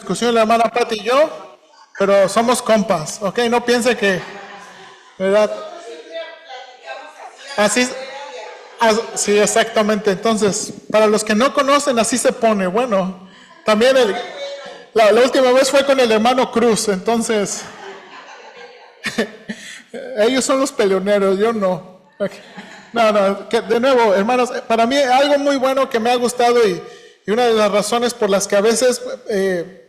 discusión la hermana Pati y yo, pero somos compas, ¿ok? No piense que, ¿verdad? Así, sí, exactamente. Entonces, para los que no conocen, así se pone. Bueno, también la última vez fue con el hermano Cruz, entonces, ellos son los peleoneros, yo no. Okay. No, que de nuevo, hermanos, para mí algo muy bueno que me ha gustado y una de las razones por las que a veces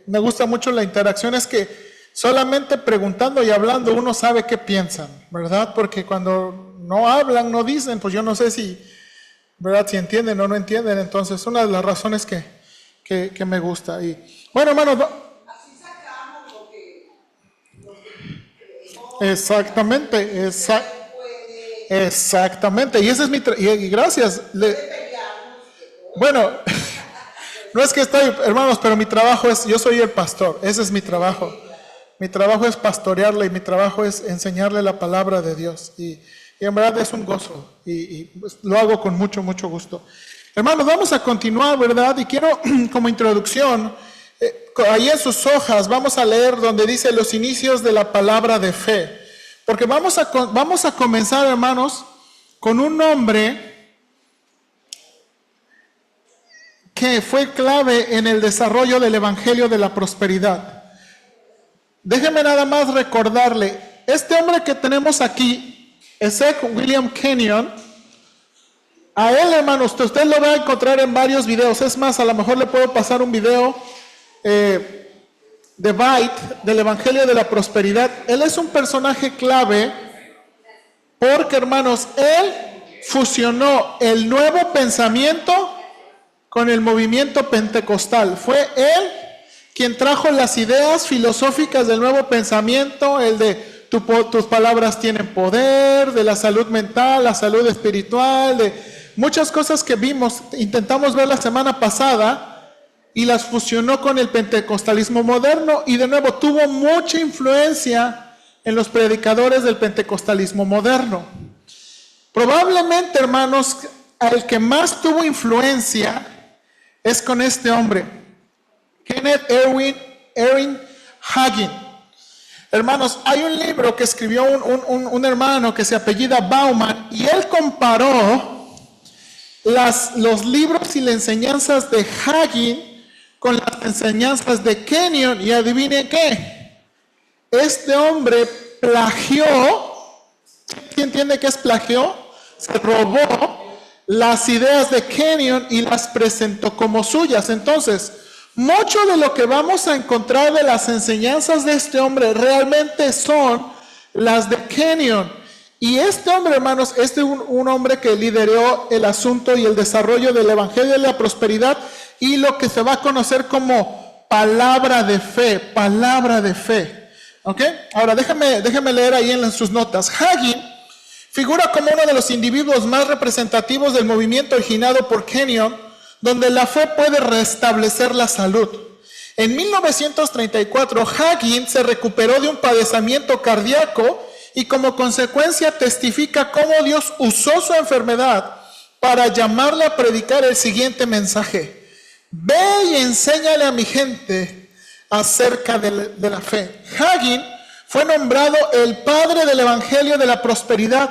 me gusta mucho la interacción es que solamente preguntando y hablando uno sabe qué piensan, ¿verdad? Porque cuando no hablan, no dicen, pues yo no sé si, ¿verdad? Si entienden o no entienden. Entonces, una de las razones que me gusta. Y bueno, hermanos, exactamente, exactamente. Y ese es y gracias. Bueno, no es que estoy, hermanos, pero mi trabajo es, yo soy el pastor, ese es mi trabajo. Mi trabajo es pastorearle y mi trabajo es enseñarle la palabra de Dios. Y en verdad es un gozo y pues, lo hago con mucho, mucho gusto. Hermanos, vamos a continuar, ¿verdad? Y quiero como introducción, ahí en sus hojas vamos a leer donde dice los inicios de la palabra de fe. Porque vamos a comenzar, hermanos, con un hombre que fue clave en el desarrollo del Evangelio de la Prosperidad. Déjeme nada más recordarle, este hombre que tenemos aquí, Ezek William Kenyon, a él, hermanos, usted lo va a encontrar en varios videos. Es más, a lo mejor le puedo pasar un video de Byte del Evangelio de la Prosperidad. Él es un personaje clave porque, hermanos, él fusionó el nuevo pensamiento con el movimiento pentecostal. Fue él quien trajo las ideas filosóficas del nuevo pensamiento, el de tus palabras tienen poder, de la salud mental, la salud espiritual, de muchas cosas que vimos, intentamos ver la semana pasada y las fusionó con el pentecostalismo moderno y de nuevo tuvo mucha influencia en los predicadores del pentecostalismo moderno. Probablemente, hermanos, al que más tuvo influencia es con este hombre, Kenneth Erwin Hagin. Hermanos, hay un libro que escribió un hermano que se apellida Bauman y él comparó los libros y las enseñanzas de Hagin con las enseñanzas de Kenyon y adivinen qué, este hombre plagió. ¿Quién entiende qué es plagio? Se robó las ideas de Kenyon y las presentó como suyas. Entonces, mucho de lo que vamos a encontrar de las enseñanzas de este hombre realmente son las de Kenyon. Y este hombre, hermanos, es un hombre que lideró el asunto y el desarrollo del Evangelio de la Prosperidad y lo que se va a conocer como palabra de fe, palabra de fe. ¿Ok? Ahora, déjame leer ahí en sus notas. Hagin figura como uno de los individuos más representativos del movimiento originado por Kenyon, donde la fe puede restablecer la salud. En 1934, Hagin se recuperó de un padecimiento cardíaco y como consecuencia testifica cómo Dios usó su enfermedad para llamarle a predicar el siguiente mensaje: ve y enséñale a mi gente acerca de la fe. Hagin fue nombrado el padre del Evangelio de la Prosperidad,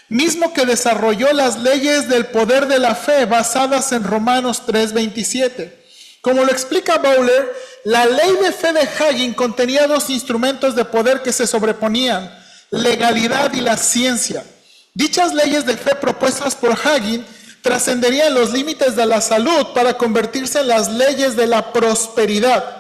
mismo que desarrolló las leyes del poder de la fe basadas en Romanos 3:27. Como lo explica Bowler, la ley de fe de Hagin contenía dos instrumentos de poder que se sobreponían: legalidad y la ciencia. Dichas leyes de fe propuestas por Hagin trascenderían los límites de la salud para convertirse en las leyes de la prosperidad.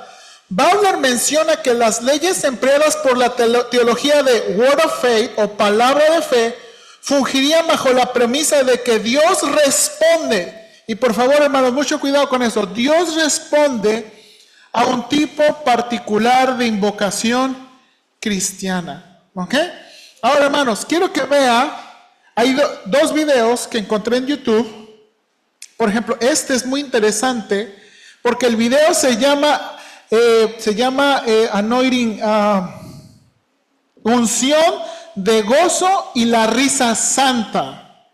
Bowler menciona que las leyes empleadas por la teología de Word of Faith o palabra de fe fungirían bajo la premisa de que Dios responde, y por favor, hermanos, mucho cuidado con eso, Dios responde a un tipo particular de invocación cristiana. ¿Ok? Ahora, hermanos, quiero que vea, hay dos videos que encontré en YouTube. Por ejemplo, este es muy interesante porque el video se llama Anointing, unción de gozo y la risa santa.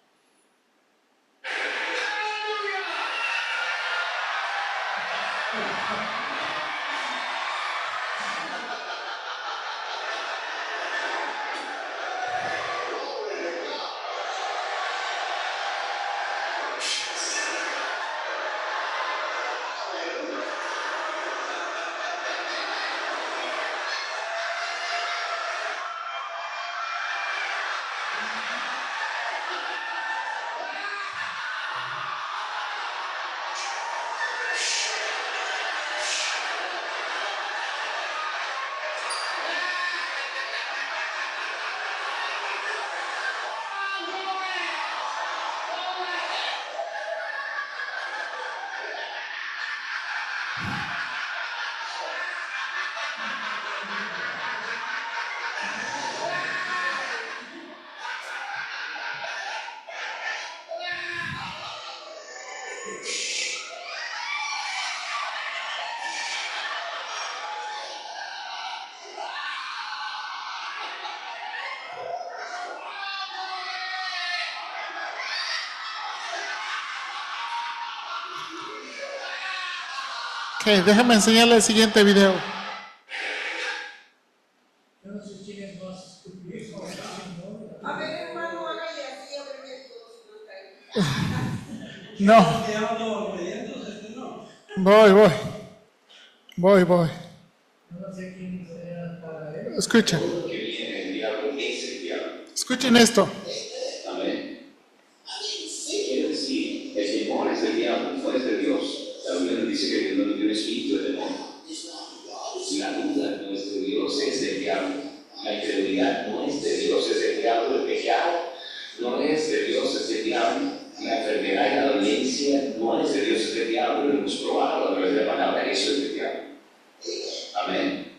Ok, déjame enseñarle el siguiente video. No. Voy. Escuchen. Escuchen esto. Amén. ¿Qué quiere decir? El temor es del diablo, no es de Dios. La Biblia nos dice que Dios no tiene un espíritu de temor. La duda no es de Dios, es del diablo. La incredulidad no es de Dios, es del diablo. El pecado no es de Dios, es del diablo. La enfermedad y la dolencia no es de Dios, es del diablo. Lo hemos probado a través de la palabra, eso es del diablo. Amén.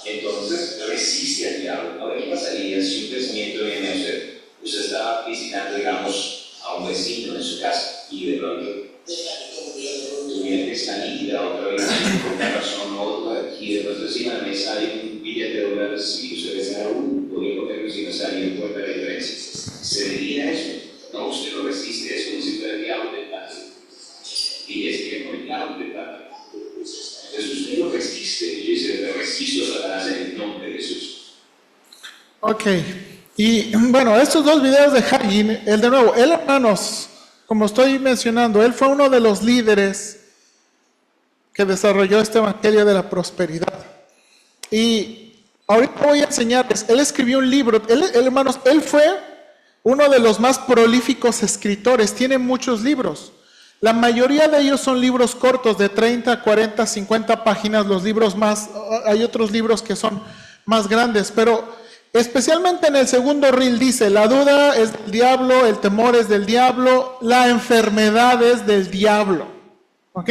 Entonces, resiste al diablo. Ahora, ¿qué pasaría si un pensamiento viene a usted? Usted está visitando, digamos, a un vecino en su casa y de pronto tu mente está nítida, otra vez, por una razón u otra, y de pronto encima de la mesa hay un billete de dólares y usted dice, podría cogerlo si no está ahí en puerta de la diferencia. ¿Se diría eso? No, usted no resiste, es como si fuera el diablo tentando. Y es que no el diablo tentando. Entonces usted lo resiste, y dice, resisto a Satanás en el nombre de Jesús. Ok, y bueno, estos dos videos de Hagin, él de nuevo, él, hermanos, como estoy mencionando, él fue uno de los líderes que desarrolló este evangelio de la prosperidad. Y ahorita voy a enseñarles, él escribió un libro, hermanos, él fue uno de los más prolíficos escritores, tiene muchos libros. La mayoría de ellos son libros cortos de 30, 40, 50 páginas, los libros más, hay otros libros que son más grandes, pero especialmente en el segundo reel dice, la duda es del diablo, el temor es del diablo, la enfermedad es del diablo. ¿Ok?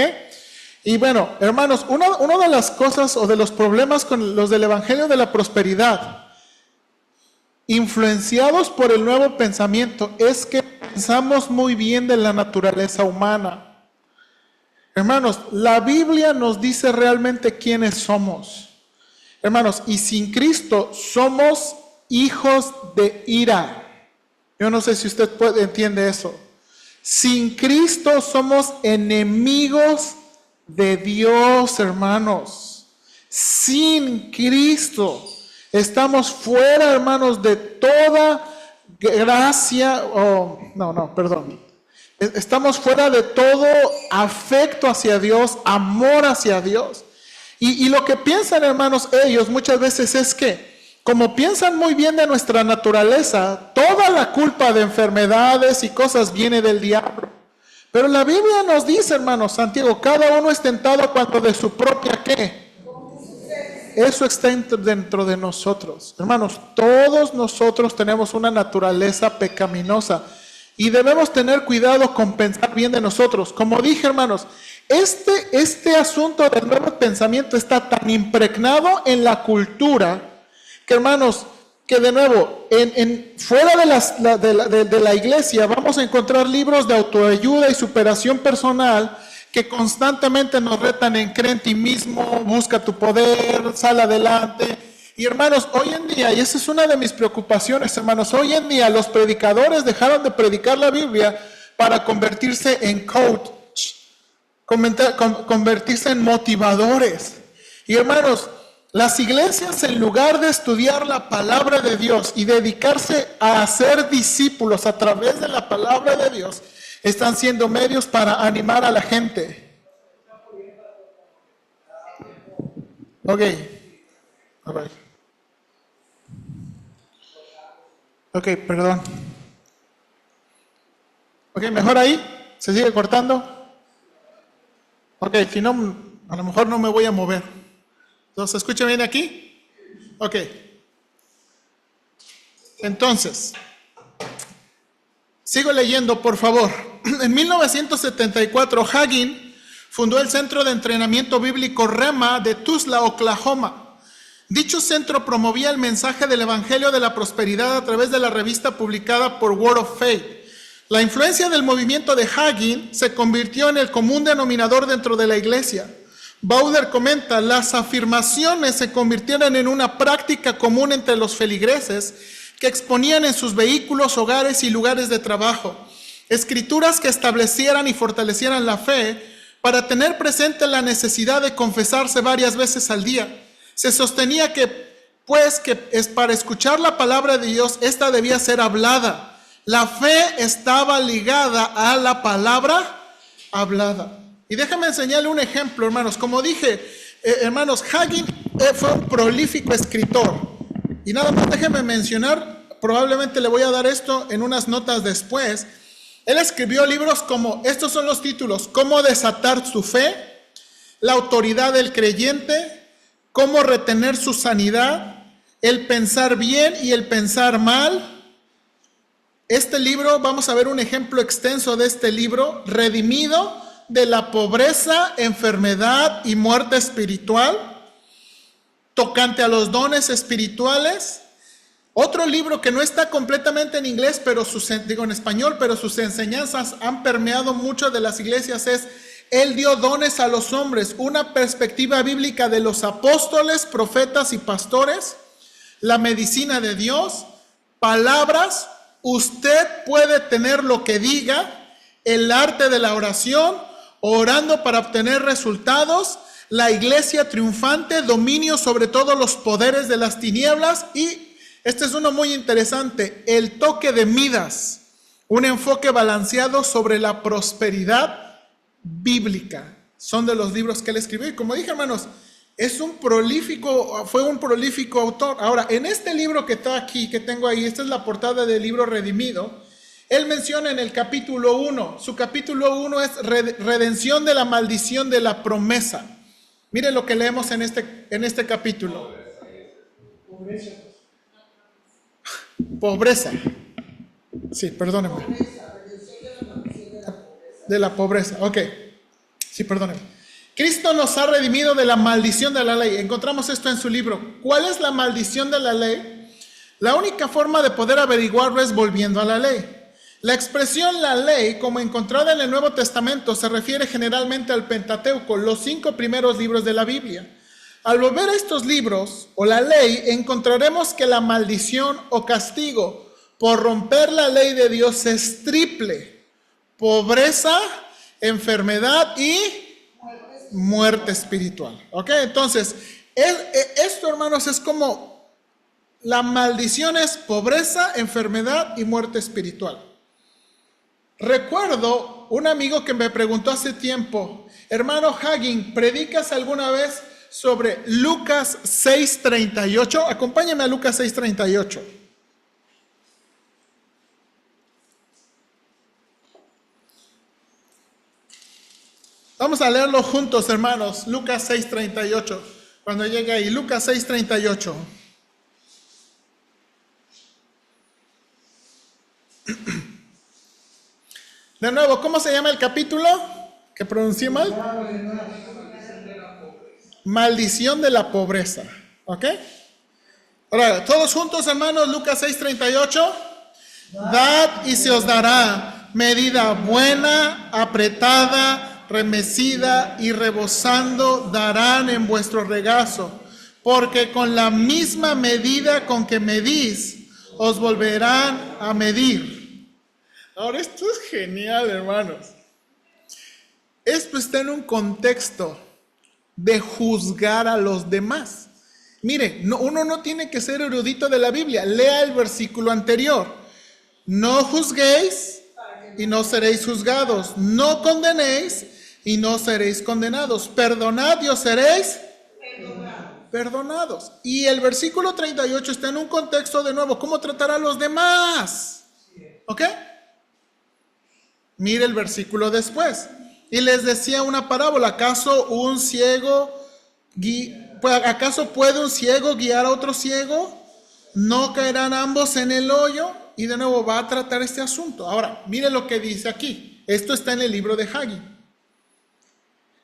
Y bueno, hermanos, una de las cosas o de los problemas con los del Evangelio de la Prosperidad, influenciados por el nuevo pensamiento, es que pensamos muy bien de la naturaleza humana. Hermanos, la Biblia nos dice realmente quiénes somos. Hermanos, y sin Cristo somos hijos de ira. Yo no sé si usted entiende eso. Sin Cristo somos enemigos de Dios, hermanos. Sin Cristo estamos fuera, hermanos, de toda gracia, estamos fuera de todo afecto hacia Dios, amor hacia Dios. Y lo que piensan, hermanos, ellos muchas veces es que, como piensan muy bien de nuestra naturaleza, toda la culpa de enfermedades y cosas viene del diablo. Pero la Biblia nos dice, hermanos, Santiago, cada uno es tentado cuando de su propia ¿qué? Eso está dentro de nosotros. Hermanos, todos nosotros tenemos una naturaleza pecaminosa y debemos tener cuidado con pensar bien de nosotros. Como dije, hermanos, este asunto del nuevo pensamiento está tan impregnado en la cultura que, hermanos, que de nuevo, fuera de la iglesia vamos a encontrar libros de autoayuda y superación personal que constantemente nos retan en cree en ti mismo, busca tu poder, sal adelante. Y hermanos, hoy en día, y esa es una de mis preocupaciones, hermanos, hoy en día los predicadores dejaron de predicar la Biblia para convertirse en coach, convertirse en motivadores. Y hermanos, las iglesias, en lugar de estudiar la palabra de Dios y dedicarse a hacer discípulos a través de la palabra de Dios, están siendo medios para animar a la gente. Ok. All right. Ok, perdón. Ok, mejor ahí. ¿Se sigue cortando? Ok, si no, a lo mejor no me voy a mover. ¿Se escucha bien aquí? Ok. Entonces, sigo leyendo, por favor. En 1974, Hagin fundó el Centro de Entrenamiento Bíblico Rema de Tulsa, Oklahoma. Dicho centro promovía el mensaje del Evangelio de la Prosperidad a través de la revista publicada por Word of Faith. La influencia del movimiento de Hagin se convirtió en el común denominador dentro de la iglesia. Bauder comenta, las afirmaciones se convirtieron en una práctica común entre los feligreses que exponían en sus vehículos, hogares y lugares de trabajo. Escrituras que establecieran y fortalecieran la fe para tener presente la necesidad de confesarse varias veces al día. Se sostenía que es para escuchar la palabra de Dios, esta debía ser hablada. La fe estaba ligada a la palabra hablada. Y déjame enseñarle un ejemplo, hermanos. Como dije, hermanos, Hagin fue un prolífico escritor. Y nada más déjenme mencionar, probablemente le voy a dar esto en unas notas después. Él escribió libros como, estos son los títulos: Cómo desatar su fe, La autoridad del creyente, Cómo retener su sanidad, El pensar bien y el pensar mal. Este libro, vamos a ver un ejemplo extenso de este libro: Redimido de la pobreza, enfermedad y muerte espiritual, tocante a los dones espirituales. Otro libro que no está completamente en inglés, pero en español, pero sus enseñanzas han permeado muchas de las iglesias, es Él dio dones a los hombres, una perspectiva bíblica de los apóstoles, profetas y pastores, la medicina de Dios, palabras, usted puede tener lo que diga, el arte de la oración, orando para obtener resultados, la iglesia triunfante, dominio sobre todos los poderes de las tinieblas, y este es uno muy interesante: El toque de Midas, un enfoque balanceado sobre la prosperidad bíblica. Son de los libros que él escribió. Y como dije, hermanos, fue un prolífico autor. Ahora, en este libro que está aquí, que tengo ahí, esta es la portada del libro Redimido. Él menciona en el capítulo 1, su capítulo 1 es redención de la maldición de la promesa. Miren lo que leemos en este capítulo. Pobreza. Sí, perdónenme. De la pobreza, ok. Sí, perdónenme. Cristo nos ha redimido de la maldición de la ley. Encontramos esto en su libro. ¿Cuál es la maldición de la ley? La única forma de poder averiguarlo es volviendo a la ley. La expresión la ley, como encontrada en el Nuevo Testamento, se refiere generalmente al Pentateuco, los 5 primeros libros de la Biblia. Al volver a estos libros, o la ley, encontraremos que la maldición o castigo por romper la ley de Dios es triple: pobreza, enfermedad y muerte espiritual. ¿Ok? Entonces, esto, hermanos, es como la maldición es pobreza, enfermedad y muerte espiritual. Recuerdo un amigo que me preguntó hace tiempo: hermano Hagin, ¿predicas alguna vez sobre Lucas 6:38? Acompáñame a Lucas 6:38. Vamos a leerlo juntos, hermanos. Lucas 6:38. Cuando llegue ahí, Lucas 6:38. De nuevo, ¿cómo se llama el capítulo? ¿Que pronuncié mal? Maldición de la pobreza. ¿Ok? Ahora, todos juntos, hermanos, Lucas 6:38. Dad y se os dará medida buena, apretada, remecida y rebosando darán en vuestro regazo, porque con la misma medida con que medís, os volverán a medir. Ahora, esto es genial, hermanos. Esto está en un contexto de juzgar a los demás. Mire, uno no tiene que ser erudito de la Biblia. Lea el versículo anterior. No juzguéis y no seréis juzgados. No condenéis y no seréis condenados. Perdonad y os seréis perdonados. Y el versículo 38 está en un contexto de nuevo. ¿Cómo tratar a los demás? ¿Ok? Mire el versículo después. Y les decía una parábola: ¿acaso puede un ciego guiar a otro ciego? ¿No caerán ambos en el hoyo? Y de nuevo va a tratar este asunto. Ahora, mire lo que dice aquí. Esto está en el libro de Hagin.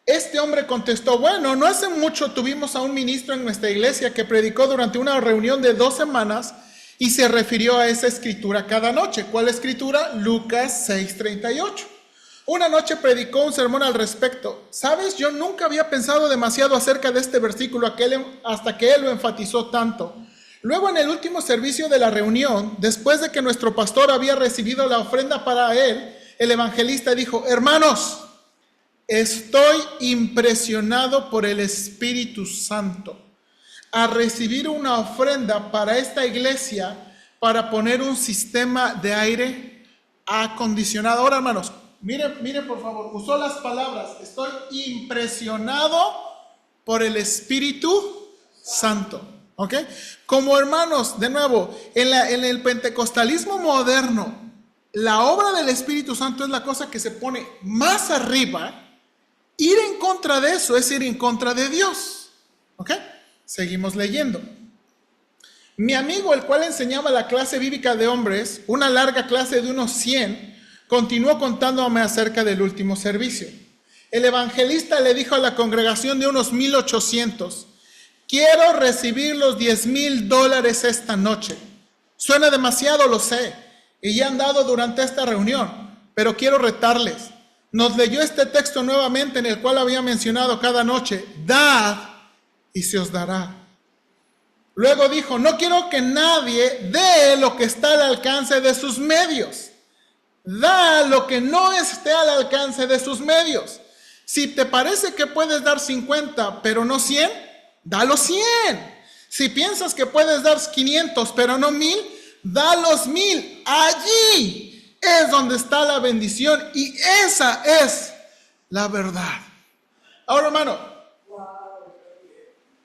Este hombre contestó: bueno, no hace mucho tuvimos a un ministro en nuestra iglesia que predicó durante una reunión de 2 semanas y se refirió a esa escritura cada noche. ¿Cuál escritura? Lucas 6:38. Una noche predicó un sermón al respecto. ¿Sabes? Yo nunca había pensado demasiado acerca de este versículo hasta que él lo enfatizó tanto. Luego, en el último servicio de la reunión, después de que nuestro pastor había recibido la ofrenda para él, el evangelista dijo: hermanos, estoy impresionado por el Espíritu Santo a recibir una ofrenda para esta iglesia para poner un sistema de aire acondicionado. Ahora, hermanos, miren por favor, usó las palabras, estoy impresionado por el Espíritu Santo. ¿Ok? Como hermanos, de nuevo, en el pentecostalismo moderno, la obra del Espíritu Santo es la cosa que se pone más arriba. Ir en contra de eso es ir en contra de Dios. ¿Ok? Seguimos leyendo. Mi amigo, el cual enseñaba la clase bíblica de hombres, una larga clase de unos 100, continuó contándome acerca del último servicio. El evangelista le dijo a la congregación de unos 1800, quiero recibir los $10,000 esta noche. Suena demasiado, lo sé, y ya han dado durante esta reunión, pero quiero retarles. Nos leyó este texto nuevamente en el cual había mencionado cada noche, dad y se os dará. Luego dijo, no quiero que nadie dé lo que está al alcance de sus medios. Da lo que no esté al alcance de sus medios. Si te parece que puedes dar 50, pero no 100, da los 100. Si piensas que puedes dar 500, pero no 1,000, da los 1,000. Allí es donde está la bendición y esa es la verdad. Ahora, hermano.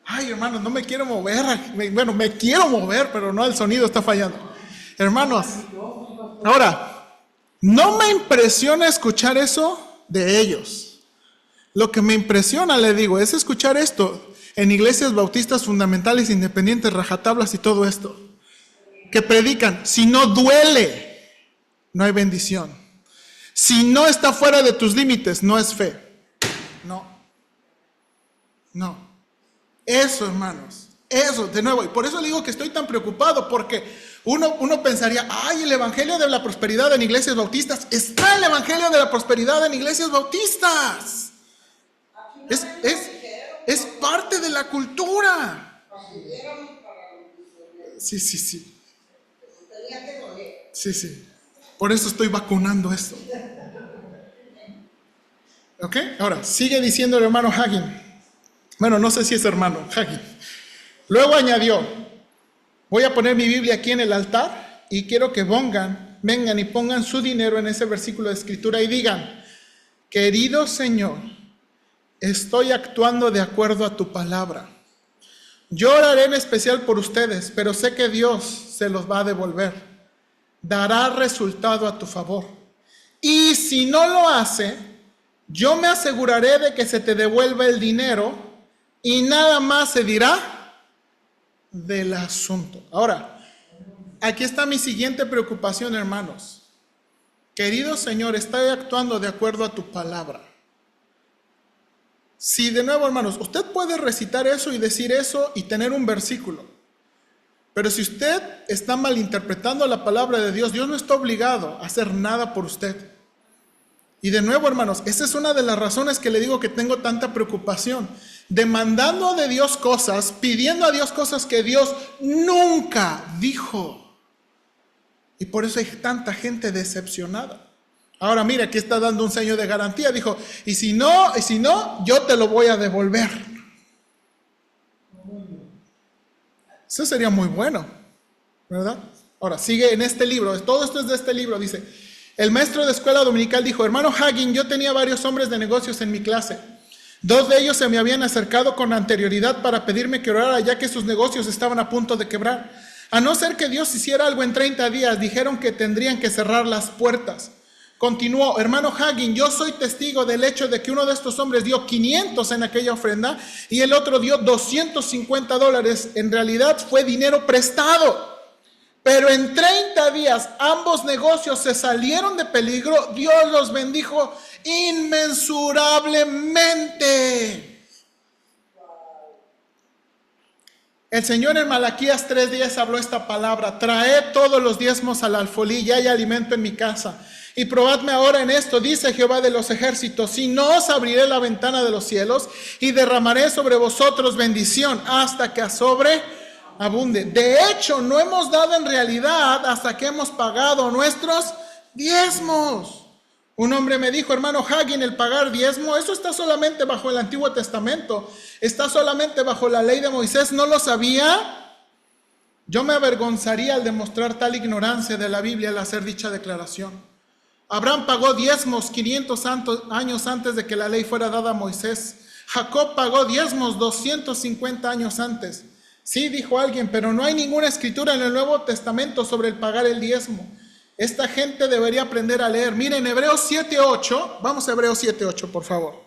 Ay, hermano, no me quiero mover. Bueno, me quiero mover, pero no, el sonido está fallando. Hermanos, ahora, no me impresiona escuchar eso de ellos. Lo que me impresiona, le digo, es escuchar esto en iglesias bautistas fundamentales, independientes, rajatablas y todo esto. Que predican, si no duele, no hay bendición. Si no está fuera de tus límites, no es fe. No. Eso, hermanos, eso, de nuevo, y por eso le digo que estoy tan preocupado, porque uno pensaría, ay, el evangelio de la prosperidad en iglesias bautistas, está el evangelio de la prosperidad en iglesias bautistas. Es parte de la cultura. Sí. Sí. Por eso estoy vacunando esto. ¿Ok? Ahora, sigue diciendo el hermano Hagin. Bueno, no sé si es hermano, Hagin. Luego añadió, voy a poner mi Biblia aquí en el altar y quiero que vengan y pongan su dinero en ese versículo de escritura y digan, querido Señor, estoy actuando de acuerdo a tu palabra. Yo oraré en especial por ustedes, pero sé que Dios se los va a devolver. Dará resultado a tu favor. Y si no lo hace, yo me aseguraré de que se te devuelva el dinero y nada más se dirá del asunto. Ahora, aquí está mi siguiente preocupación, hermanos. Querido Señor, estoy actuando de acuerdo a tu palabra. Si de nuevo, hermanos, usted puede recitar eso y decir eso y tener un versículo. Pero si usted está malinterpretando la palabra de Dios, Dios no está obligado a hacer nada por usted. Y de nuevo, hermanos, esa es una de las razones que le digo que tengo tanta preocupación. Demandando de Dios cosas, pidiendo a Dios cosas que Dios nunca dijo. Y por eso hay tanta gente decepcionada. Ahora mira, aquí está dando un sello de garantía. Dijo, y si no, yo te lo voy a devolver. Eso sería muy bueno, ¿verdad? Ahora, sigue en este libro. Todo esto es de este libro, dice. El maestro de escuela dominical dijo, hermano Hagin, yo tenía varios hombres de negocios en mi clase. 2 de ellos se me habían acercado con anterioridad para pedirme que orara, ya que sus negocios estaban a punto de quebrar. A no ser que Dios hiciera algo en 30 días, dijeron que tendrían que cerrar las puertas. Continuó, hermano Hagin, yo soy testigo del hecho de que uno de estos hombres dio 500 en aquella ofrenda y el otro dio $250. En realidad fue dinero prestado. Pero en 30 días ambos negocios se salieron de peligro. Dios los bendijo inmensurablemente. El Señor en Malaquías 3:10 habló esta palabra. Traed todos los diezmos al alfolí y hay alimento en mi casa. Y probadme ahora en esto, dice Jehová de los ejércitos, si no os abriré la ventana de los cielos y derramaré sobre vosotros bendición hasta que sobreabunde. De hecho, no hemos dado en realidad hasta que hemos pagado nuestros diezmos. Un hombre me dijo, hermano Hagin, el pagar diezmo, eso está solamente bajo el Antiguo Testamento, está solamente bajo la ley de Moisés, ¿no lo sabía? Yo me avergonzaría al demostrar tal ignorancia de la Biblia al hacer dicha declaración. Abraham pagó diezmos 500 años antes de que la ley fuera dada a Moisés. Jacob pagó diezmos 250 años antes. Sí, dijo alguien, pero no hay ninguna escritura en el Nuevo Testamento sobre el pagar el diezmo. Esta gente debería aprender a leer. Miren, Hebreos 7:8. Vamos a Hebreos 7:8, por favor.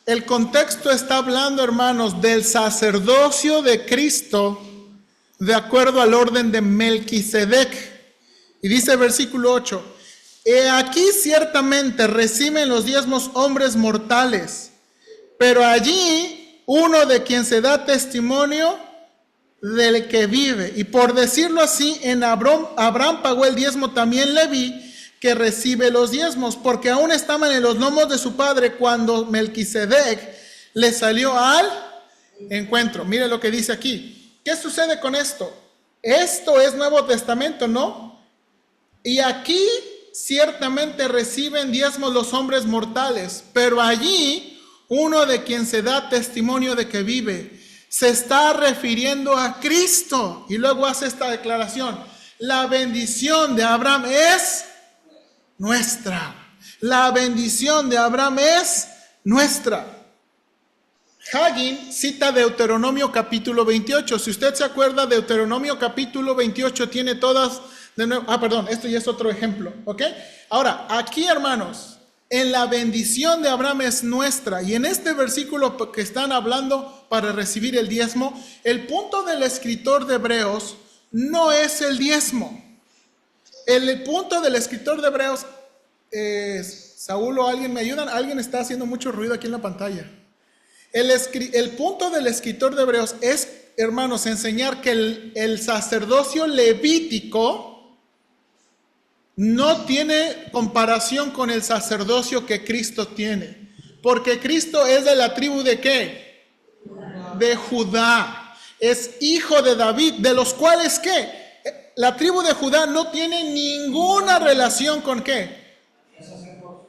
El contexto está hablando, hermanos, del sacerdocio de Cristo de acuerdo al orden de Melquisedec. Y dice el versículo 8, he aquí ciertamente reciben los diezmos hombres mortales, pero allí uno de quien se da testimonio del que vive. Y por decirlo así, en Abraham pagó el diezmo también Leví, que recibe los diezmos, porque aún estaban en los lomos de su padre cuando Melquisedec le salió al encuentro. Mire lo que dice aquí. ¿Qué sucede con esto? Esto es Nuevo Testamento, ¿no? Y aquí ciertamente reciben diezmos los hombres mortales, pero allí uno de quien se da testimonio de que vive. Se está refiriendo a Cristo. Y luego hace esta declaración. La bendición de Abraham es nuestra. La bendición de Abraham es nuestra. Hagin cita Deuteronomio capítulo 28. Si usted se acuerda, Deuteronomio capítulo 28 tiene todas de nuevo. Perdón, esto ya es otro ejemplo, ¿ok? Ahora, aquí, hermanos, en la bendición de Abraham es nuestra. Y en este versículo que están hablando para recibir el diezmo, el punto del escritor de Hebreos no es el diezmo. El punto del escritor de Hebreos, Saúl o alguien me ayudan, alguien está haciendo mucho ruido aquí en la pantalla. El punto del escritor de Hebreos es, hermanos, enseñar que el sacerdocio levítico no tiene comparación con el sacerdocio que Cristo tiene. Porque Cristo es de la tribu de ¿qué? De Judá. Es hijo de David, de los cuales ¿qué? La tribu de Judá no tiene ninguna relación con ¿qué?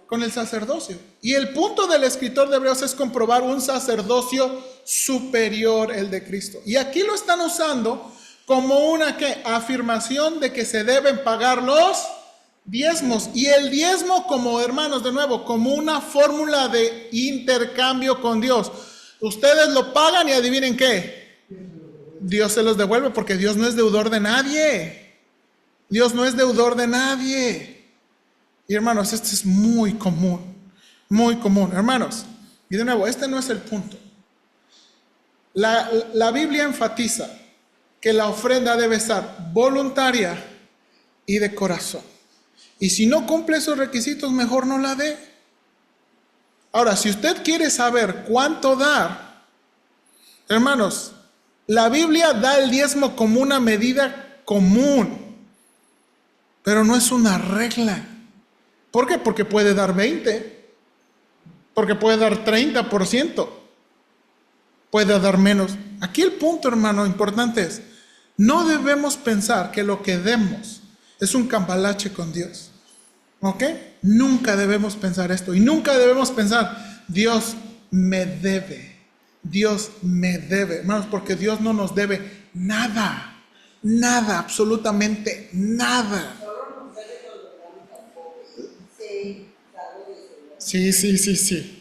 Con el sacerdocio. Y el punto del escritor de Hebreos es comprobar un sacerdocio superior, el de Cristo. Y aquí lo están usando como una ¿qué? Afirmación de que se deben pagar los diezmos. Y el diezmo como, hermanos, de nuevo, como una fórmula de intercambio con Dios. Ustedes lo pagan y adivinen ¿qué? Dios se los devuelve, porque Dios no es deudor de nadie. Dios no es deudor de nadie. Y hermanos, esto es muy común, hermanos. Y de nuevo, este no es el punto. La Biblia enfatiza que la ofrenda debe estar voluntaria y de corazón. Y si no cumple esos requisitos, mejor no la dé. Ahora, si usted quiere saber cuánto dar, hermanos, la Biblia da el diezmo como una medida común, pero no es una regla. ¿Por qué? Porque puede dar 20, porque puede dar 30%, puede dar menos. Aquí el punto, hermano, importante es, no debemos pensar que lo que demos es un cambalache con Dios, ¿ok? Nunca debemos pensar esto, y nunca debemos pensar, Dios me debe, hermanos, porque Dios no nos debe nada, absolutamente nada. Sí.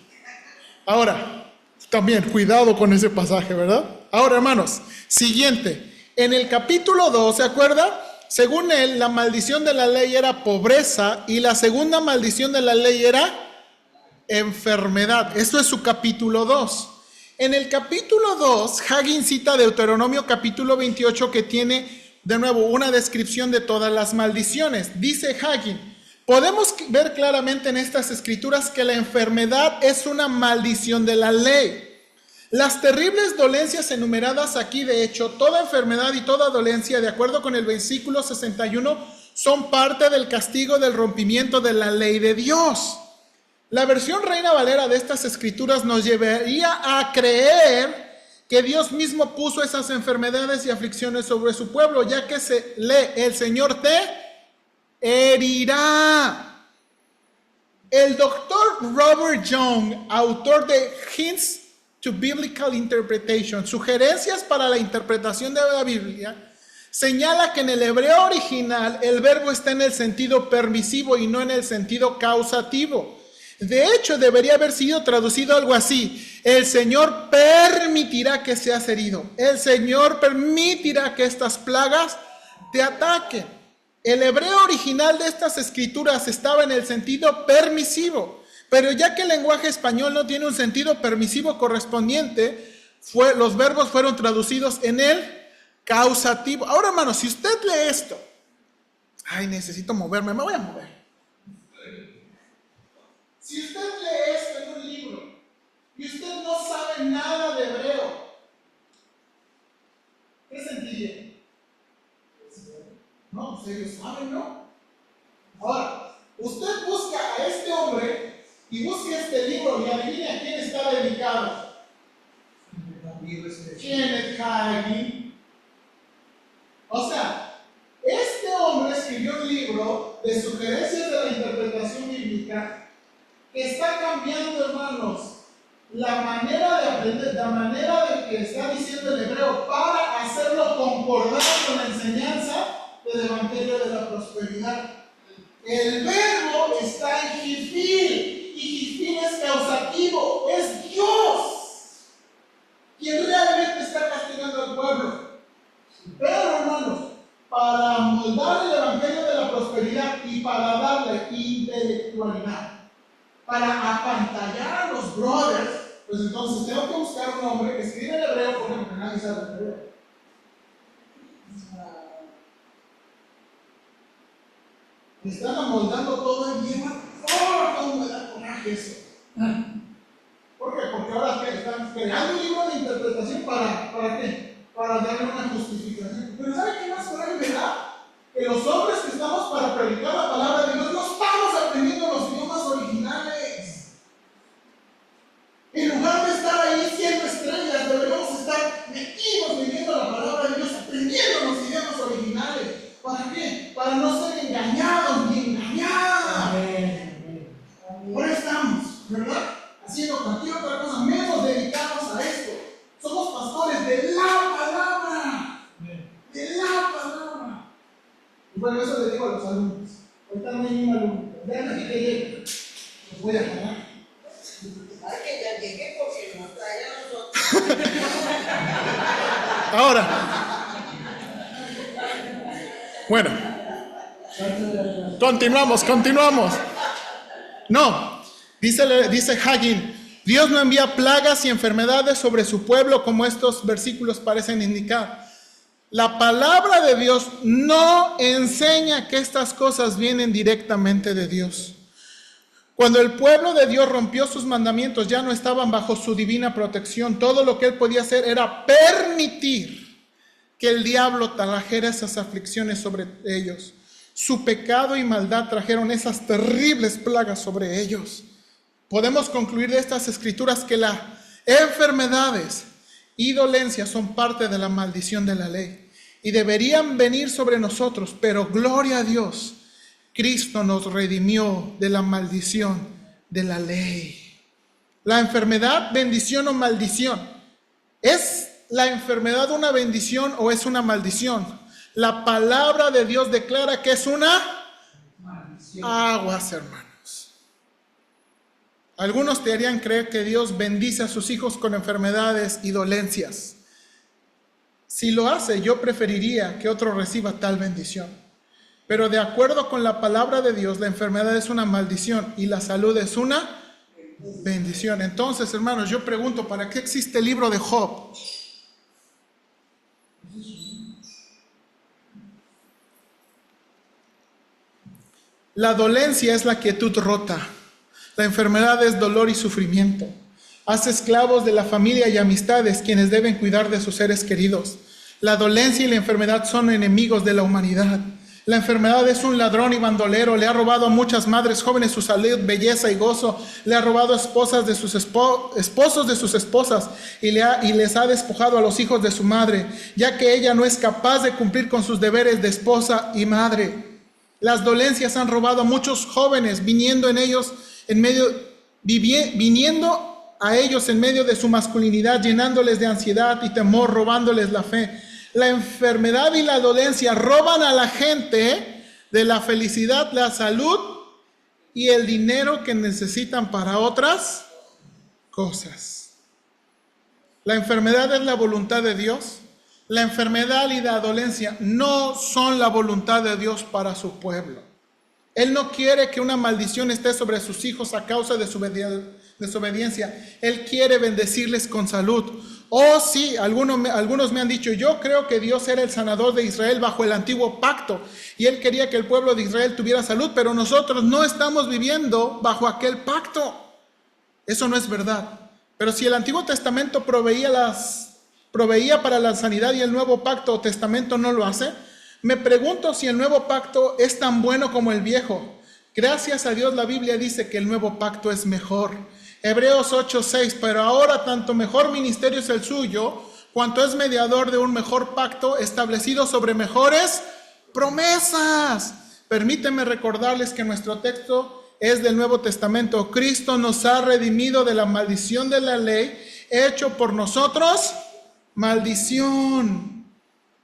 Ahora, también cuidado con ese pasaje, ¿verdad? Ahora, hermanos, siguiente. En el capítulo 2, ¿se acuerda? Según él, la maldición de la ley era pobreza y la segunda maldición de la ley era enfermedad. Esto es su capítulo 2. En el capítulo 2, Hagin cita Deuteronomio capítulo 28 que tiene, de nuevo, una descripción de todas las maldiciones. Dice Hagin, podemos ver claramente en estas escrituras que la enfermedad es una maldición de la ley. Las terribles dolencias enumeradas aquí, de hecho, toda enfermedad y toda dolencia, de acuerdo con el versículo 61, son parte del castigo del rompimiento de la ley de Dios. La versión Reina Valera de estas escrituras nos llevaría a creer que Dios mismo puso esas enfermedades y aflicciones sobre su pueblo, ya que se lee, el Señor te herirá. El doctor Robert Young, autor de Hints to Biblical Interpretation, sugerencias para la interpretación de la Biblia, señala que en el hebreo original el verbo está en el sentido permisivo y no en el sentido causativo. De hecho, debería haber sido traducido algo así: el Señor permitirá que seas herido. El Señor permitirá que estas plagas te ataquen. El hebreo original de estas escrituras estaba en el sentido permisivo, pero ya que el lenguaje español no tiene un sentido permisivo correspondiente, los verbos fueron traducidos en el causativo. Ahora, hermano, si usted lee esto, necesito moverme, me voy a mover. Si usted lee esto en un libro y usted no sabe nada de hebreo, ¿qué sentiría? No, pues ellos saben, ¿no? Ahora, usted busca a este hombre y busca este libro y adivine a quién está dedicado. Kenneth Hagin. O sea, este hombre escribió un libro de sugerencias de la interpretación bíblica que está cambiando, hermanos, la manera de aprender, la manera de que está diciendo el hebreo para hacerlo concordar con la enseñanza del Evangelio de la Prosperidad. El verbo está en Jifil, y Jifil es causativo, es Dios quien realmente está castigando al pueblo. Pero, hermanos, para moldar el Evangelio de la Prosperidad y para darle intelectualidad, para apantallar a los brothers, pues entonces tengo que buscar un hombre que escribe en hebreo, por ejemplo, nadie sabe hebreo. Están amoldando todo el día. ¡Oh, cómo me da coraje eso! ¿Por qué? Porque ahora están creando un libro de interpretación ¿para qué? Para darle una justificación. Pero ¿sabe qué más coraje me da? Que los hombres que estamos para predicar la palabra de Dios no estamos aprendiendo los idiomas originales. En lugar de estar ahí siendo estrellas, deberíamos estar metidos leyendo la palabra de Dios, aprendiendo los idiomas originales. ¿Para qué? Para no ser engañados ni engañadas. Por eso estamos, ¿verdad? Haciendo cualquier otra cosa menos dedicados a esto. Somos pastores de la palabra. De la palabra. Y bueno, eso le digo a los alumnos. Ahorita no hay ningún alumno. Vean aquí que llegue. Los voy a parar. Ay, que ya llegué porque nos trae a nosotros. Ahora. Bueno. Continuamos. No. Dice Hagin, Dios no envía plagas y enfermedades sobre su pueblo como estos versículos parecen indicar. La palabra de Dios no enseña que estas cosas vienen directamente de Dios. Cuando el pueblo de Dios rompió sus mandamientos, ya no estaban bajo su divina protección. Todo lo que él podía hacer era permitir que el diablo trajera esas aflicciones sobre ellos. Su pecado y maldad trajeron esas terribles plagas sobre ellos. Podemos concluir de estas escrituras que las enfermedades y dolencias son parte de la maldición de la ley y deberían venir sobre nosotros, pero gloria a Dios, Cristo nos redimió de la maldición de la ley. La enfermedad, bendición o maldición. ¿Es la enfermedad una bendición o es una maldición? La palabra de Dios declara que es una maldición. Aguas, hermanos. Algunos te harían creer que Dios bendice a sus hijos con enfermedades y dolencias. Si lo hace, yo preferiría que otro reciba tal bendición. Pero de acuerdo con la palabra de Dios, la enfermedad es una maldición y la salud es una bendición. Entonces, hermanos, yo pregunto, ¿para qué existe el libro de Job? La dolencia es la quietud rota. La enfermedad es dolor y sufrimiento. Hace esclavos de la familia y amistades quienes deben cuidar de sus seres queridos. La dolencia y la enfermedad son enemigos de la humanidad. La enfermedad es un ladrón y bandolero. Le ha robado a muchas madres jóvenes su salud, belleza y gozo. Le ha robado esposas de sus esposos de sus esposas y les ha despojado a los hijos de su madre, ya que ella no es capaz de cumplir con sus deberes de esposa y madre. Las dolencias han robado a muchos jóvenes, viniendo a ellos en medio de su masculinidad, llenándoles de ansiedad y temor, robándoles la fe. La enfermedad y la dolencia roban a la gente de la felicidad, la salud y el dinero que necesitan para otras cosas. La enfermedad es la voluntad de Dios. La enfermedad y la dolencia no son la voluntad de Dios para su pueblo. Él no quiere que una maldición esté sobre sus hijos a causa de su desobediencia. Él quiere bendecirles con salud. Oh sí, algunos me han dicho, yo creo que Dios era el sanador de Israel bajo el antiguo pacto y Él quería que el pueblo de Israel tuviera salud, pero nosotros no estamos viviendo bajo aquel pacto. Eso no es verdad. Pero si el Antiguo Testamento proveía para la sanidad y el Nuevo Pacto o Testamento no lo hace, me pregunto si el Nuevo Pacto es tan bueno como el Viejo. Gracias a Dios la Biblia dice que el Nuevo Pacto es mejor. Hebreos 8:6, pero ahora tanto mejor ministerio es el suyo, cuanto es mediador de un mejor pacto establecido sobre mejores promesas. Permíteme recordarles que nuestro texto es del Nuevo Testamento. Cristo nos ha redimido de la maldición de la ley, hecho por nosotros maldición.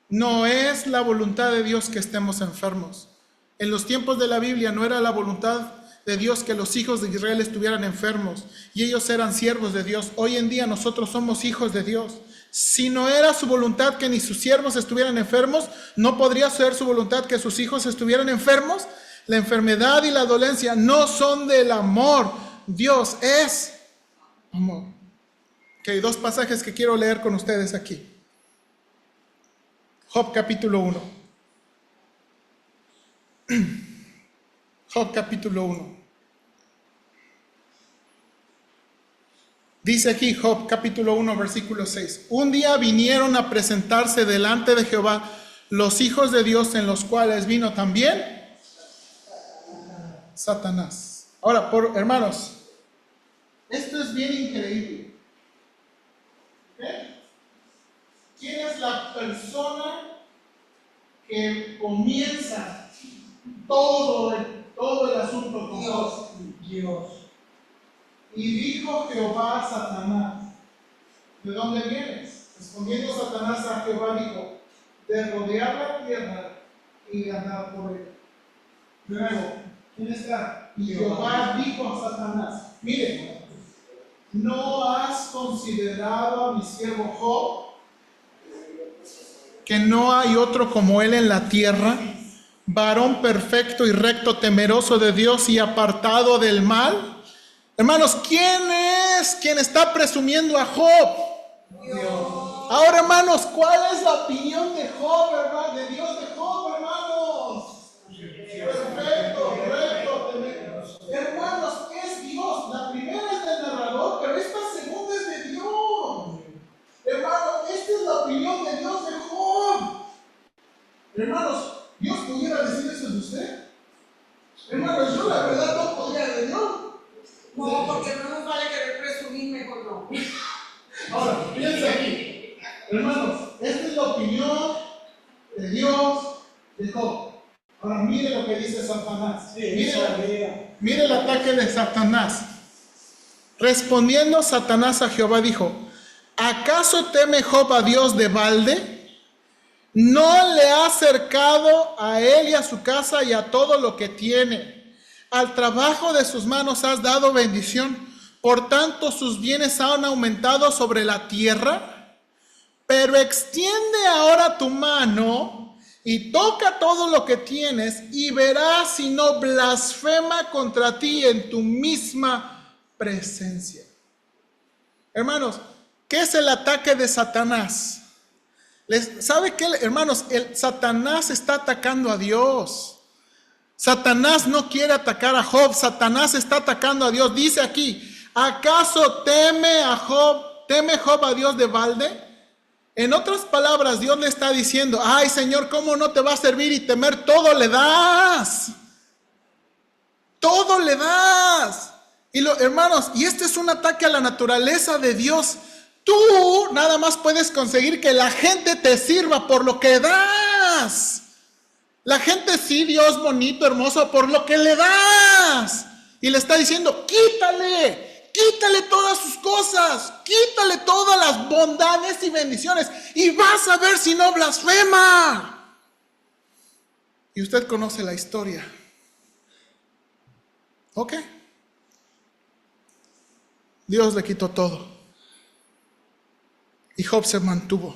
No es la voluntad de Dios que estemos enfermos. En los tiempos de la Biblia no era la voluntad de Dios que los hijos de Israel estuvieran enfermos y ellos eran siervos de Dios. Hoy en día nosotros somos hijos de Dios. Si no era su voluntad que ni sus siervos estuvieran enfermos, ¿no podría ser su voluntad que sus hijos estuvieran enfermos? La enfermedad y la dolencia no son del amor. Dios es amor. Ok, dos pasajes que quiero leer con ustedes aquí. Job capítulo 1. Job capítulo 1. Dice aquí Job capítulo 1 versículo 6. Un día vinieron a presentarse delante de Jehová los hijos de Dios, en los cuales vino también Satanás. Ahora, hermanos, esto es bien increíble. ¿Okay? ¿Quién es la persona que comienza todo el asunto con Dios? Y dijo Jehová a Satanás, ¿de dónde vienes? Respondiendo Satanás a Jehová dijo, de rodear la tierra y de andar por ella. De nuevo, ¿quién está? Y Jehová dijo a Satanás, mire, ¿no has considerado a mi siervo Job, que no hay otro como él en la tierra, varón perfecto y recto, temeroso de Dios y apartado del mal? Hermanos, ¿quién es quien está presumiendo a Job? Dios. Ahora, hermanos, ¿cuál es la opinión de Job, hermano? De Dios de Job, hermanos. Perfecto, recto, temeroso. Hermanos, es Dios. La primera es del narrador, pero esta segunda es de Dios. Hermanos, esta es la opinión de Dios de Job. Hermanos, ¿Dios pudiera decir eso de usted? Hermanos, yo la verdad no podría de Dios. No, porque no nos vale querer presumir, mejor no. Ahora, piensa aquí. Hermanos, esta es la opinión de Dios de Job. Ahora, mire lo que dice Satanás. Mire el ataque de Satanás. Respondiendo Satanás a Jehová dijo, ¿acaso teme Job a Dios de balde? ¿No le ha acercado a él y a su casa y a todo lo que tiene? Al trabajo de sus manos has dado bendición, por tanto sus bienes han aumentado sobre la tierra. Pero extiende ahora tu mano y toca todo lo que tienes y verás si no blasfema contra ti en tu misma presencia. Hermanos, ¿qué es el ataque de Satanás? ¿Sabe qué, hermanos? Satanás está atacando a Dios. Satanás no quiere atacar a Job. Satanás está atacando a Dios. Dice aquí, ¿acaso teme Job a Dios de balde? En otras palabras, Dios le está diciendo, ay Señor, ¿cómo no te va a servir y temer? Todo le das. Todo le das. Y hermanos, y este es un ataque a la naturaleza de Dios. Tú nada más puedes conseguir que la gente te sirva por lo que das. La gente sí, Dios bonito, hermoso, por lo que le das. Y le está diciendo, quítale todas sus cosas, quítale todas las bondades y bendiciones y vas a ver si no blasfema. Y usted conoce la historia. Ok. Dios le quitó todo. Y Job se mantuvo.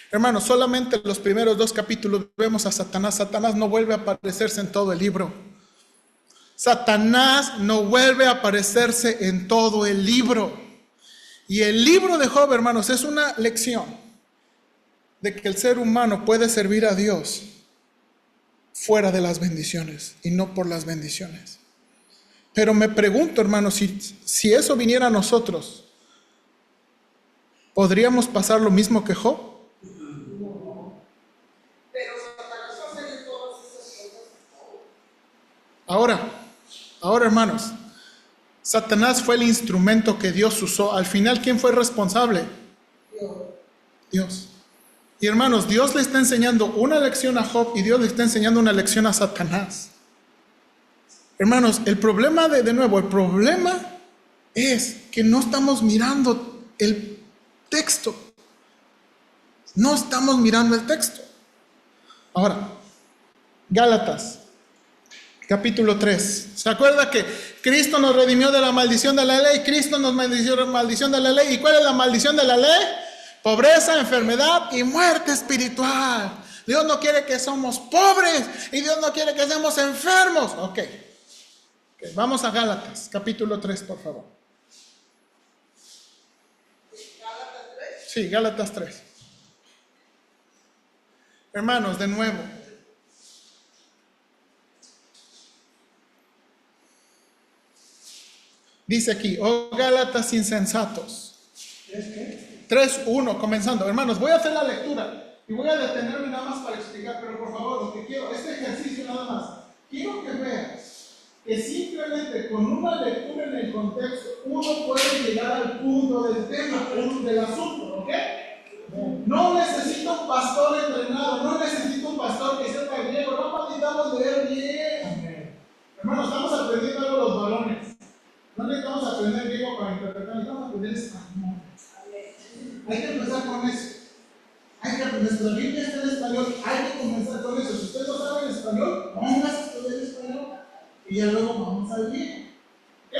Hermanos, solamente en los primeros 2 capítulos vemos a Satanás. Satanás no vuelve a aparecerse en todo el libro. Satanás no vuelve a aparecerse en todo el libro. Y el libro de Job, hermanos, es una lección de que el ser humano puede servir a Dios fuera de las bendiciones y no por las bendiciones. Pero me pregunto, hermanos, si eso viniera a nosotros, ¿podríamos pasar lo mismo que Job? Pero Satanás va a hacer todas esas cosas. Ahora, hermanos, Satanás fue el instrumento que Dios usó. Al final, ¿quién fue responsable? Dios. Y hermanos, Dios le está enseñando una lección a Job y Dios le está enseñando una lección a Satanás. Hermanos, el problema el problema es que no estamos mirando el texto. No estamos mirando el texto. Ahora, Gálatas, capítulo 3. ¿Se acuerda que Cristo nos redimió de la maldición de la ley? Cristo nos maldició de la maldición de la ley. ¿Y cuál es la maldición de la ley? Pobreza, enfermedad y muerte espiritual. Dios no quiere que somos pobres y Dios no quiere que seamos enfermos. Ok, vamos a Gálatas, capítulo 3, por favor. ¿Gálatas 3? Sí, Gálatas 3. Hermanos, de nuevo. Dice aquí, oh Gálatas insensatos. 3:1, comenzando. Hermanos, voy a hacer la lectura y voy a detenerme nada más para explicar, pero por favor, lo que quiero, este ejercicio nada más, quiero que veas que simplemente con una lectura en el contexto, uno puede llegar al punto del tema, del asunto, ¿ok? No necesito un pastor entrenado, no necesito un pastor que sepa griego, no necesitamos leer bien. Hermanos, estamos aprendiendo algo los balones. No necesitamos aprender griego para interpretar, necesitamos aprender español. Hay que empezar con eso. Nuestra Biblia está en español, hay que comenzar con eso. Si usted no sabe el español, póngase a estudiar español y ya luego vamos al griego. ¿Ok?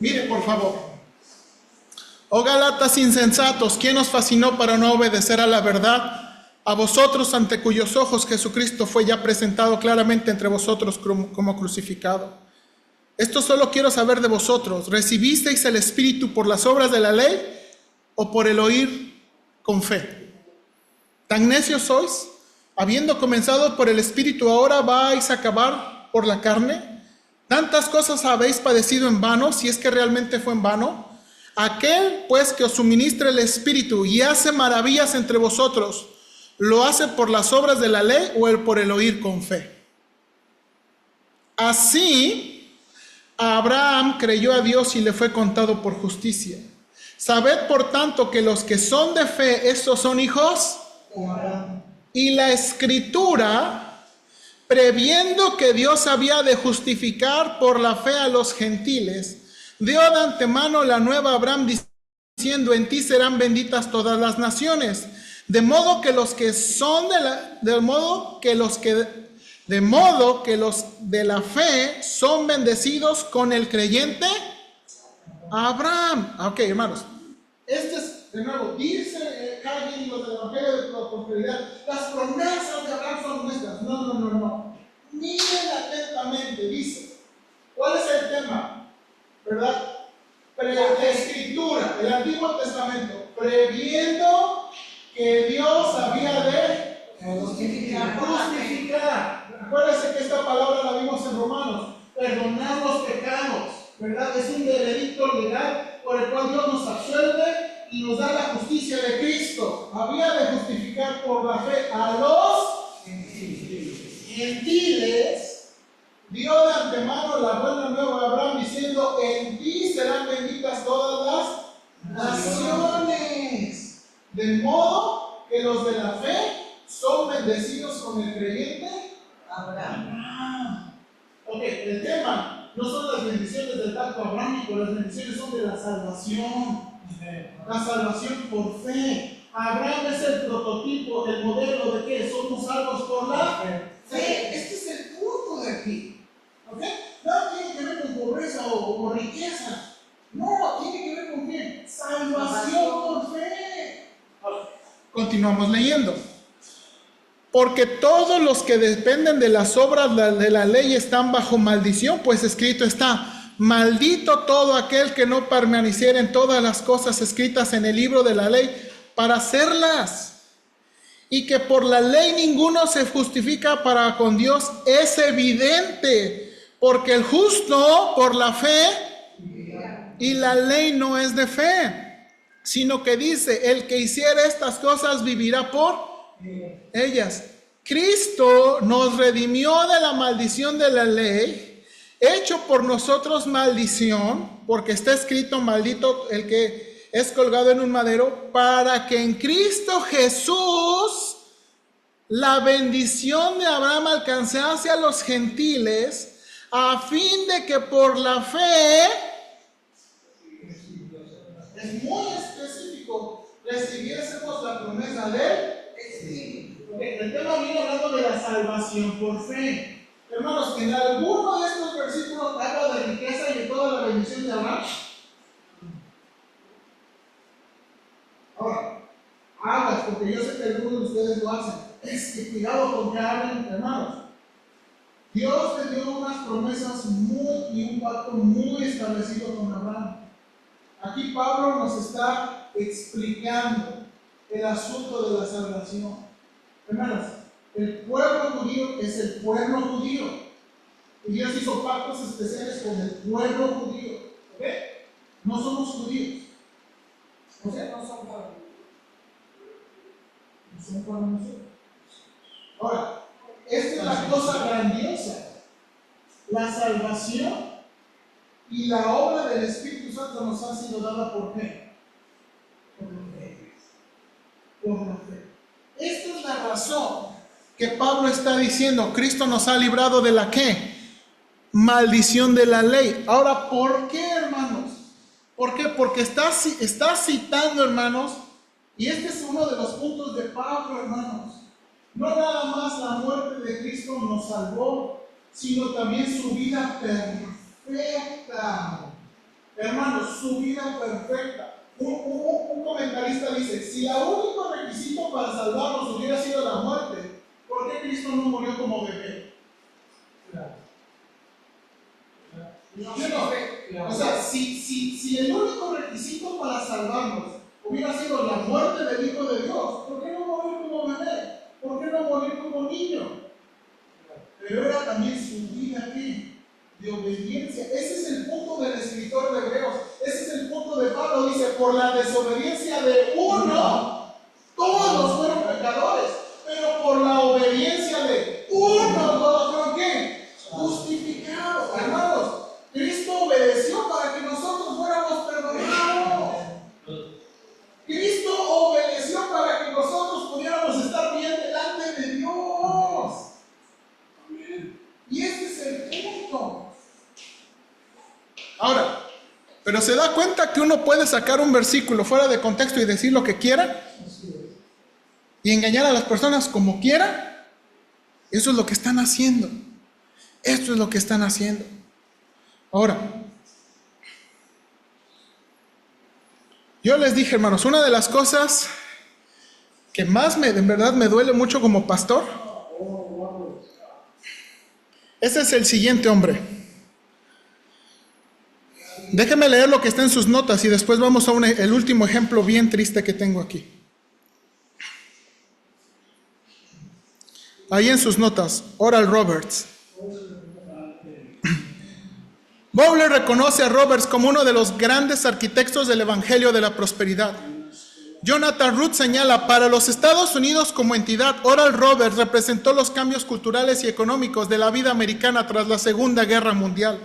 Mire, por favor. Oh Gálatas insensatos, ¿quién os fascinó para no obedecer a la verdad? A vosotros, ante cuyos ojos Jesucristo fue ya presentado claramente entre vosotros como crucificado. Esto solo quiero saber de vosotros. ¿Recibisteis el Espíritu por las obras de la ley o por el oír con fe? ¿Tan necios sois? Habiendo comenzado por el Espíritu, ¿ahora vais a acabar por la carne? ¿Tantas cosas habéis padecido en vano, si es que realmente fue en vano? Aquel, pues, que os suministra el Espíritu y hace maravillas entre vosotros, ¿lo hace por las obras de la ley o por el oír con fe? Así, Abraham creyó a Dios y le fue contado por justicia. Sabed, por tanto, que los que son de fe, estos son hijos. Y la Escritura, previendo que Dios había de justificar por la fe a los gentiles, dio de antemano la nueva a Abraham diciendo: en ti serán benditas todas las naciones. De modo que los de la fe son bendecidos con el creyente Abraham. Ok, hermanos, este es, de nuevo, dice Calvin y los del Evangelio de la Prosperidad, las promesas de Abraham son nuestras. No. Miren atentamente, dice, ¿cuál es el tema? ¿Verdad? La Escritura, el Antiguo Testamento, previendo que Dios había de justificar. Acuérdense que esta palabra la vimos en Romanos, perdonar los pecados, ¿verdad? Es un veredicto legal por el cual Dios nos absuelve y nos da la justicia de Cristo. Había de justificar por la fe a los gentiles. Dio de antemano la buena nueva a Abraham diciendo: en ti serán benditas todas las naciones. De modo que los de la fe son bendecidos con el creyente Abraham. Ok, el tema no son las bendiciones del pacto abrámico, las bendiciones son de la salvación. La salvación por fe. Abraham es el prototipo, el modelo de que somos salvos por la fe. Este es el punto de aquí. ¿Ok? Nada tiene que ver con pobreza o riqueza. No, tiene que ver con qué? Salvación por fe. Continuamos leyendo. Porque todos los que dependen de las obras de la ley están bajo maldición, pues escrito está: maldito todo aquel que no permaneciera en todas las cosas escritas en el libro de la ley para hacerlas. Y que por la ley ninguno se justifica para con Dios es evidente, porque el justo por la fe, y la ley no es de fe, sino que dice: el que hiciera estas cosas vivirá por ellas. Cristo nos redimió de la maldición de la ley, hecho por nosotros maldición, porque está escrito: maldito el que es colgado en un madero, para que en Cristo Jesús la bendición de Abraham alcanzase a los gentiles, a fin de que por la fe, es muy específico, recibiésemos la promesa de Espíritu. El tema viene hablando de la salvación por fe. Hermanos, en alguno de estos versículos habla de riqueza y de toda la bendición de Abraham. Ahora, aguas, porque yo sé que algunos de ustedes lo hacen. Es que cuidado con que hablen, hermanos. Dios le dio unas promesas y un pacto muy establecido con Abraham. Aquí Pablo nos está explicando el asunto de la salvación. Hermanos, el pueblo judío es el pueblo judío. Y Dios hizo pactos especiales con el pueblo judío. ¿Ok? No somos judíos. O sea, no son para nosotros. No son para nosotros. Ahora, esta es la cosa grandiosa. La salvación y la obra del Espíritu Santo nos ha sido dada por qué? Por la fe. Por la fe. Esta es la razón que Pablo está diciendo: Cristo nos ha librado de la ¿qué? Maldición de la ley. Ahora, ¿por qué, hermanos? ¿Por qué? Porque está citando, hermanos, y este es uno de los puntos de Pablo, hermanos. No nada más la muerte de Cristo nos salvó, sino también su vida perfecta. Hermanos, su vida perfecta. Un comentarista dice: si el único requisito para salvarnos hubiera sido la muerte, ¿por qué Cristo no murió como bebé? O sea, si el único requisito para salvarnos hubiera sido la muerte del Hijo de Dios, ¿por qué no morir como bebé? ¿Por qué no morir como niño? Pero era también su vida aquí, de obediencia. Ese es el punto del escritor de Hebreos. Ese es el punto de Pablo. Dice: por la desobediencia de uno, todos fueron pecadores. Pero por la obediencia de uno, todos fueron ¿qué? Justificados. Hermanos, Cristo obedeció para que nosotros fuéramos perdonados. Cristo obedeció para que nosotros pudiéramos estar bien delante de Dios. Y este es el punto. Ahora, pero se da cuenta que uno puede sacar un versículo fuera de contexto y decir lo que quiera y engañar a las personas como quiera. Eso es lo que están haciendo. Esto es lo que están haciendo. Ahora, yo les dije, hermanos, una de las cosas que más en verdad me duele mucho como pastor, ese es el siguiente hombre. Déjenme leer lo que está en sus notas y después vamos a el último ejemplo bien triste que tengo aquí. Ahí en sus notas, Oral Roberts. Bowler reconoce a Roberts como uno de los grandes arquitectos del Evangelio de la Prosperidad. Jonathan Root señala, para los Estados Unidos como entidad, Oral Roberts representó los cambios culturales y económicos de la vida americana tras la Segunda Guerra Mundial.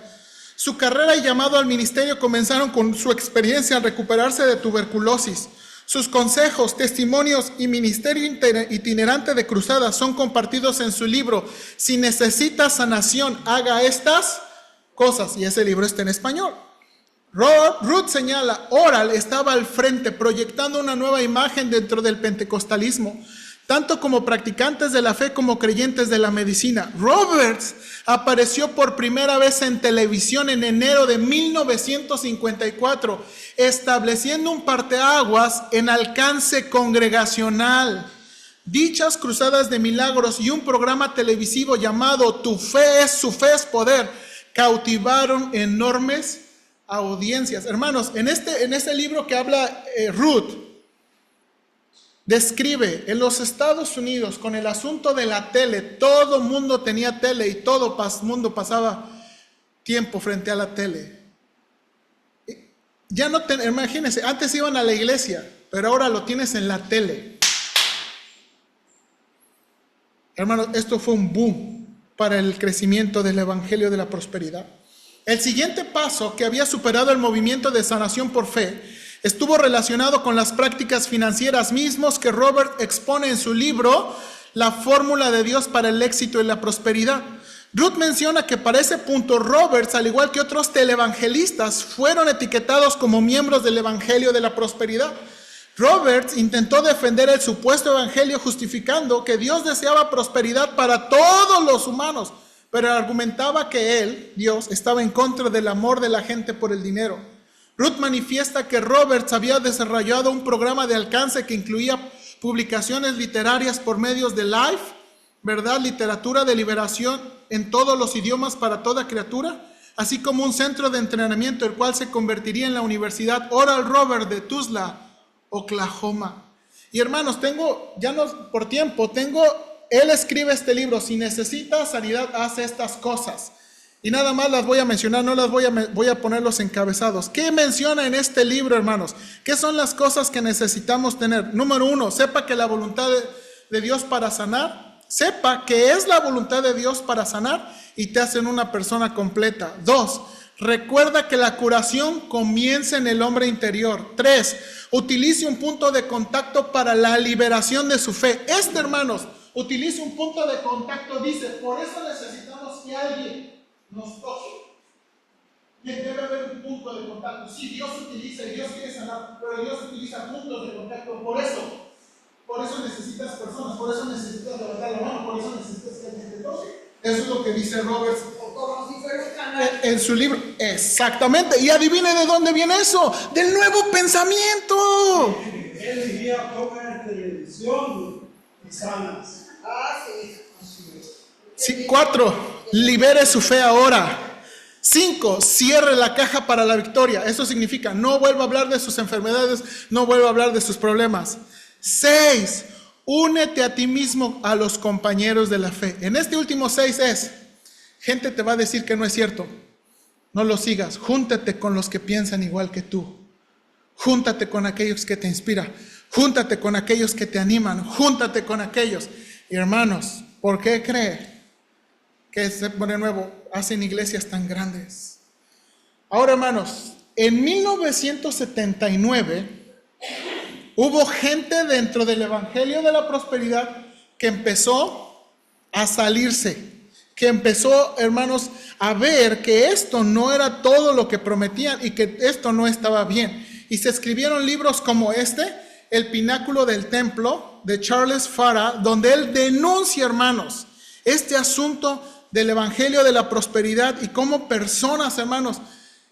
Su carrera y llamado al ministerio comenzaron con su experiencia al recuperarse de tuberculosis. Sus consejos, testimonios y ministerio itinerante de cruzadas son compartidos en su libro Si necesitas sanación, haga estas cosas. Y ese libro está en español. Root señala, Oral estaba al frente proyectando una nueva imagen dentro del pentecostalismo, tanto como practicantes de la fe como creyentes de la medicina. Roberts apareció por primera vez en televisión en enero de 1954, estableciendo un parteaguas en alcance congregacional. Dichas cruzadas de milagros y un programa televisivo llamado Tu fe es su fe es poder cautivaron enormes audiencias. Hermanos, en este libro que habla Ruth, describe en los Estados Unidos con el asunto de la tele, todo mundo tenía tele y todo mundo pasaba tiempo frente a la tele. Ya no imagínense, antes iban a la iglesia, pero ahora lo tienes en la tele. Hermanos, esto fue un boom para el crecimiento del evangelio de la prosperidad. El siguiente paso, que había superado el movimiento de sanación por fe, estuvo relacionado con las prácticas financieras mismos que Robert expone en su libro La fórmula de Dios para el éxito y la prosperidad. Ruth menciona que para ese punto Roberts, al igual que otros televangelistas, fueron etiquetados como miembros del evangelio de la prosperidad. Roberts intentó defender el supuesto evangelio justificando que Dios deseaba prosperidad para todos los humanos, pero argumentaba que él, Dios, estaba en contra del amor de la gente por el dinero. Ruth manifiesta que Roberts había desarrollado un programa de alcance que incluía publicaciones literarias por medios de Life, ¿verdad? Literatura de liberación en todos los idiomas para toda criatura, así como un centro de entrenamiento, el cual se convertiría en la Universidad Oral Roberts de Tulsa, Oklahoma. Y hermanos, él escribe este libro, Si necesitas sanidad, haz estas cosas. Y nada más las voy a mencionar, no las voy a poner los encabezados. ¿Qué menciona en este libro, hermanos? ¿Qué son las cosas que necesitamos tener? Número 1, sepa que la voluntad de Dios para sanar, sepa que es la voluntad de Dios para sanar y te hacen una persona completa. 2, recuerda que la curación comienza en el hombre interior. 3, utilice un punto de contacto para la liberación de su fe. Hermanos, utiliza un punto de contacto, dice, por eso necesitamos que alguien nos toque. Debe haber un punto de contacto. Sí, Dios utiliza y Dios quiere sanar, pero Dios utiliza puntos de contacto. Por eso necesitas personas, por eso necesitas levantar la mano, por eso necesitas que alguien te toque. Eso es lo que dice Roberts en su libro. Exactamente. Y adivine de dónde viene eso. Del nuevo pensamiento. Él diría, toca televisión y sanas. Sí. 4, libere su fe ahora. 5, cierre la caja para la victoria. Eso significa, no vuelva a hablar de sus enfermedades, no vuelva a hablar de sus problemas. 6, únete a ti mismo a los compañeros de la fe. En este último 6 gente te va a decir que no es cierto. No lo sigas. Júntate con los que piensan igual que tú. Júntate con aquellos que te inspiran. Júntate con aquellos que te animan. Júntate con aquellos. Y hermanos, ¿por qué cree que de nuevo hacen iglesias tan grandes? Ahora, hermanos, en 1979 hubo gente dentro del evangelio de la prosperidad que empezó a salirse, que empezó, hermanos, a ver que esto no era todo lo que prometían y que esto no estaba bien. Y se escribieron libros como El Pináculo del Templo, de Charles Farah, donde él denuncia, hermanos, este asunto del evangelio de la prosperidad y cómo personas, hermanos,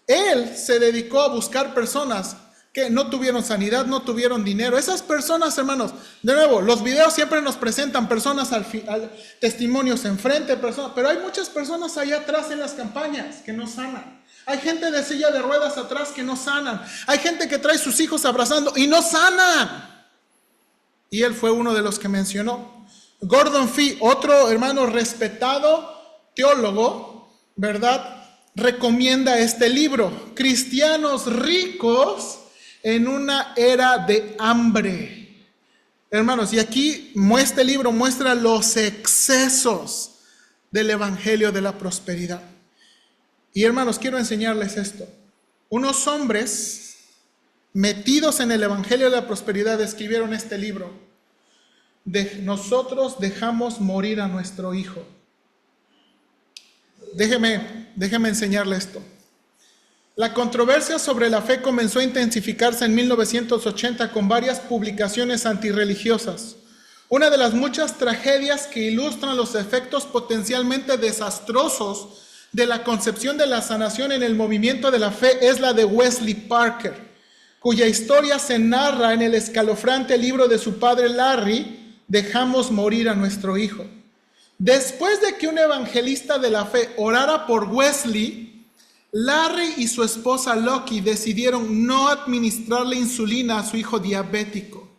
él se dedicó a buscar personas que no tuvieron sanidad, no tuvieron dinero. Esas personas, hermanos, de nuevo, los videos siempre nos presentan personas testimonios enfrente, personas, pero hay muchas personas allá atrás en las campañas que no sanan. Hay gente de silla de ruedas atrás que no sanan. Hay gente que trae sus hijos abrazando y no sanan. Y él fue uno de los que mencionó. Gordon Fee, otro hermano respetado teólogo, ¿verdad?, recomienda este libro. Cristianos ricos en una era de hambre. Hermanos, y aquí este libro muestra los excesos del evangelio de la prosperidad. Y hermanos, quiero enseñarles esto. Unos hombres metidos en el evangelio de la prosperidad escribieron este libro. Nosotros dejamos morir a nuestro hijo. Déjeme enseñarle esto. La controversia sobre la fe comenzó a intensificarse en 1980 con varias publicaciones antirreligiosas. Una de las muchas tragedias que ilustran los efectos potencialmente desastrosos de la concepción de la sanación en el movimiento de la fe es la de Wesley Parker, cuya historia se narra en el escalofriante libro de su padre Larry, Dejamos morir a nuestro hijo. Después de que un evangelista de la fe orara por Wesley, Larry y su esposa Loki decidieron no administrarle insulina a su hijo diabético.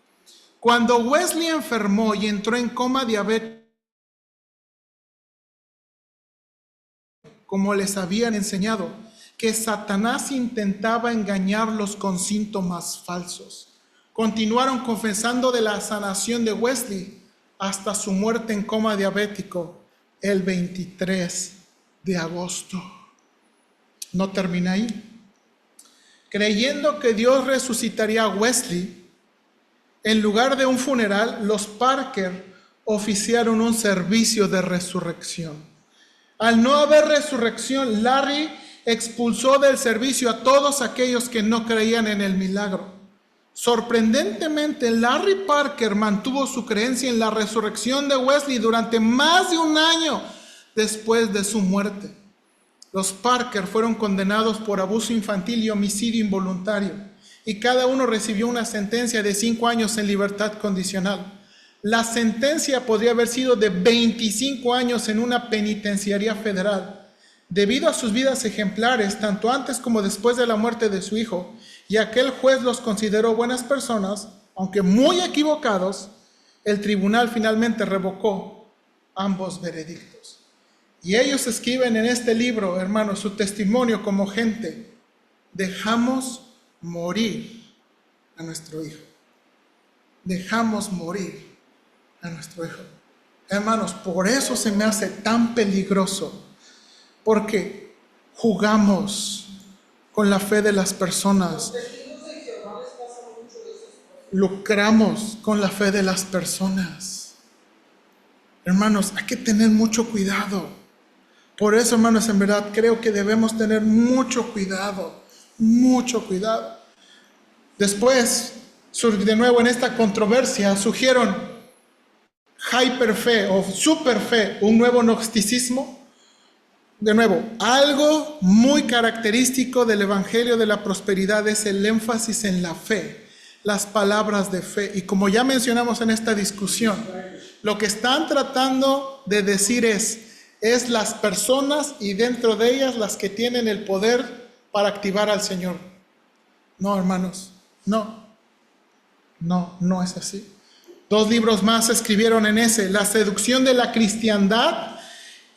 Cuando Wesley enfermó y entró en coma diabético, como les habían enseñado, que Satanás intentaba engañarlos con síntomas falsos. Continuaron confesando de la sanación de Wesley hasta su muerte en coma diabético el 23 de agosto. No termina ahí. Creyendo que Dios resucitaría a Wesley, en lugar de un funeral, los Parker oficiaron un servicio de resurrección. Al no haber resurrección, Larry expulsó del servicio a todos aquellos que no creían en el milagro. Sorprendentemente, Larry Parker mantuvo su creencia en la resurrección de Wesley durante más de un año después de su muerte. Los Parker fueron condenados por abuso infantil y homicidio involuntario, y cada uno recibió una sentencia de 5 años en libertad condicional. La sentencia podría haber sido de 25 años en una penitenciaría federal. Debido a sus vidas ejemplares, tanto antes como después de la muerte de su hijo, y aquel juez los consideró buenas personas, aunque muy equivocados, el tribunal finalmente revocó ambos veredictos. Y ellos escriben en este libro, hermanos, su testimonio como gente. Dejamos morir a nuestro hijo. Dejamos morir a nuestro hijo. Hermanos, por eso se me hace tan peligroso, porque jugamos con la fe de las personas. Lucramos con la fe de las personas. Hermanos, hay que tener mucho cuidado. Por eso, hermanos, en verdad creo que debemos tener mucho cuidado. Mucho cuidado. Después, de nuevo en esta controversia, surgieron hiperfe o superfe, un nuevo gnosticismo. De nuevo, algo muy característico del Evangelio de la Prosperidad es el énfasis en la fe, las palabras de fe. Y como ya mencionamos en esta discusión, lo que están tratando de decir es las personas y dentro de ellas las que tienen el poder para activar al Señor. No, hermanos, no es así. 2 libros más se escribieron en ese, La seducción de la cristiandad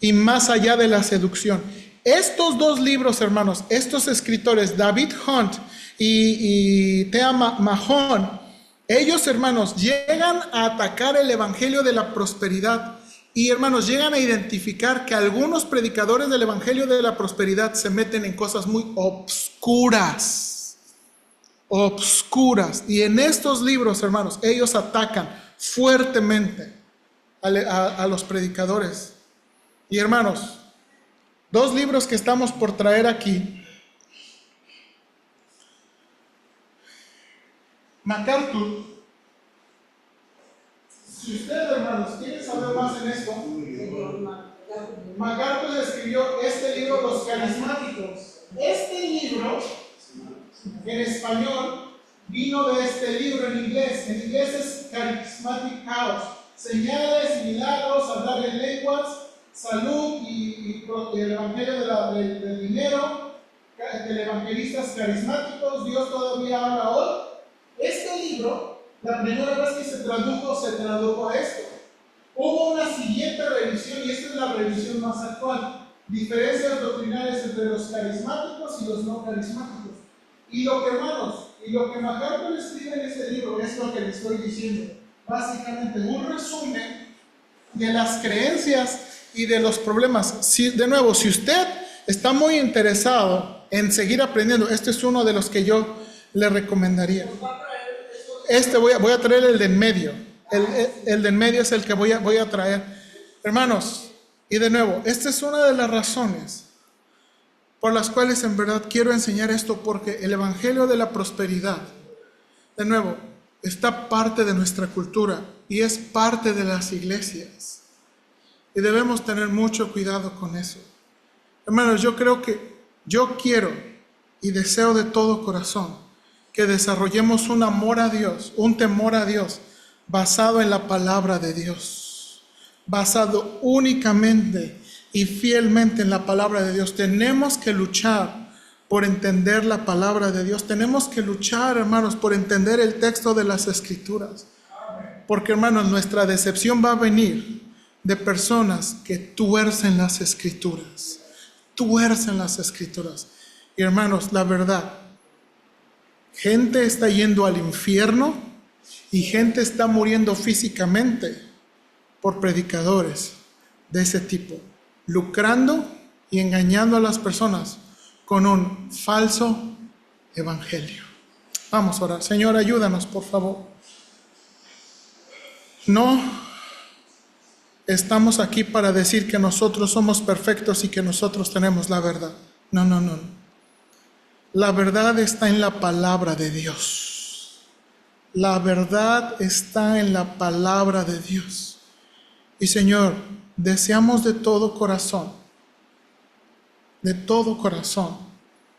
y Más allá de la seducción. Estos 2 libros, hermanos, estos escritores, David Hunt y Thea Mahon, ellos, hermanos, llegan a atacar el Evangelio de la Prosperidad. Y, hermanos, llegan a identificar que algunos predicadores del Evangelio de la Prosperidad se meten en cosas muy obscuras. Y en estos libros, hermanos, ellos atacan fuertemente a los predicadores. Y, hermanos, 2 libros que estamos por traer aquí. MacArthur. Si ustedes, hermanos, quieren saber más en esto, MacArthur escribió este libro, Los Carismáticos. Este libro, en español, vino de este libro en inglés. En inglés es Charismatic House. Señales, milagros, hablar en lenguas, salud y el evangelio del dinero, de evangelistas carismáticos, Dios todavía habla hoy. Este libro, la primera vez que se tradujo a esto. Hubo una siguiente revisión y esta es la revisión más actual. Diferencias doctrinales entre los carismáticos y los no carismáticos. Y lo que, hermanos, Y lo que MacArthur escribe en este libro es lo que le estoy diciendo. Básicamente un resumen de las creencias y de los problemas. De nuevo, si usted está muy interesado en seguir aprendiendo, este es uno de los que yo le recomendaría. Voy a traer el de en medio. El de en medio es el que voy a traer. Hermanos, y de nuevo, esta es una de las razones por las cuales en verdad quiero enseñar esto, porque el Evangelio de la Prosperidad, de nuevo, está parte de nuestra cultura y es parte de las iglesias. Y debemos tener mucho cuidado con eso. Hermanos, yo quiero y deseo de todo corazón que desarrollemos un amor a Dios, un temor a Dios, basado en la palabra de Dios, basado únicamente y fielmente en la palabra de Dios. Tenemos que luchar por entender la palabra de Dios. Tenemos que luchar, hermanos, por entender el texto de las Escrituras. Porque, hermanos, nuestra decepción va a venir de personas que tuercen las Escrituras. Tuercen las Escrituras. Y, hermanos, la verdad, gente está yendo al infierno y gente está muriendo físicamente por predicadores de ese tipo, lucrando y engañando a las personas con un falso evangelio. Vamos a orar. Señor, ayúdanos, por favor. No estamos aquí para decir que nosotros somos perfectos y que nosotros tenemos la verdad. No. La verdad está en la palabra de Dios. La verdad está en la palabra de Dios. Y Señor, deseamos de todo corazón,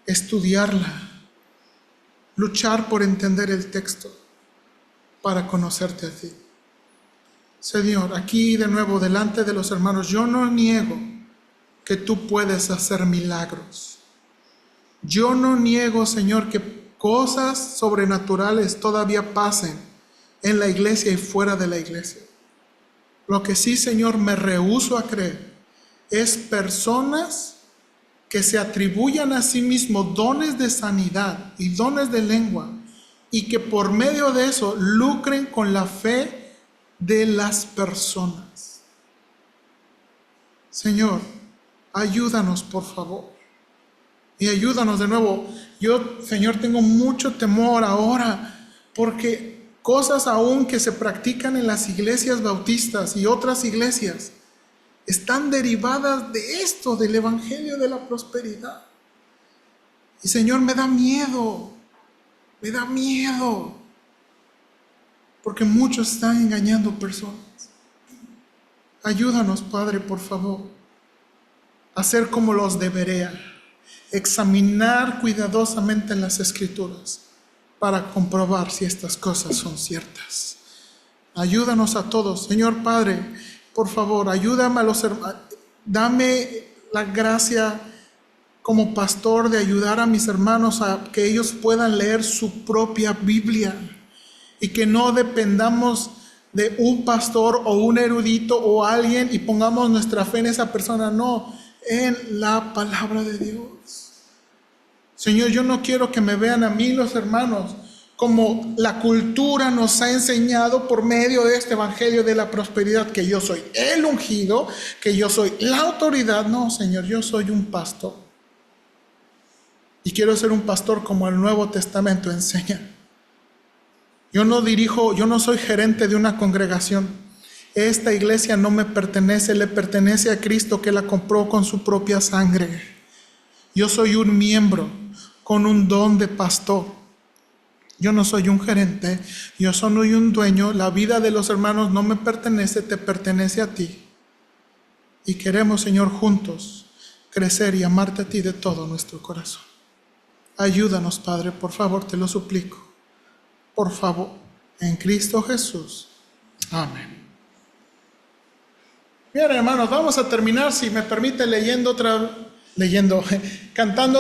estudiarla, luchar por entender el texto para conocerte a ti. Señor, aquí de nuevo delante de los hermanos, yo no niego que tú puedes hacer milagros. Yo no niego, Señor, que cosas sobrenaturales todavía pasen en la iglesia y fuera de la iglesia. Lo que sí, Señor, me rehúso a creer es personas que se atribuyan a sí mismos dones de sanidad y dones de lengua y que por medio de eso lucren con la fe de las personas. Señor, ayúdanos, por favor. Y ayúdanos de nuevo. Yo, Señor, tengo mucho temor ahora porque cosas aún que se practican en las iglesias bautistas y otras iglesias están derivadas de esto, del Evangelio de la Prosperidad. Y Señor, me da miedo, porque muchos están engañando personas. Ayúdanos, Padre, por favor, a ser como los de Berea, examinar cuidadosamente las Escrituras para comprobar si estas cosas son ciertas. Ayúdanos a todos. Señor Padre, por favor, ayúdame a los hermanos. Dame la gracia como pastor de ayudar a mis hermanos a que ellos puedan leer su propia Biblia y que no dependamos de un pastor o un erudito o alguien y pongamos nuestra fe en esa persona. No, en la palabra de Dios. Señor, yo no quiero que me vean a mí los hermanos como la cultura nos ha enseñado por medio de este Evangelio de la Prosperidad, que yo soy el ungido, que yo soy la autoridad. No, Señor, yo soy un pastor. Y quiero ser un pastor como el Nuevo Testamento enseña. Yo no soy gerente de una congregación. Esta iglesia no me pertenece, le pertenece a Cristo que la compró con su propia sangre. Yo soy un miembro con un don de pastor. Yo no soy un gerente, yo soy un dueño. La vida de los hermanos no me pertenece, te pertenece a ti. Y queremos, Señor, juntos crecer y amarte a ti de todo nuestro corazón. Ayúdanos, Padre, por favor, te lo suplico. Por favor, en Cristo Jesús. Amén. Bien, hermanos, vamos a terminar, si me permite, cantando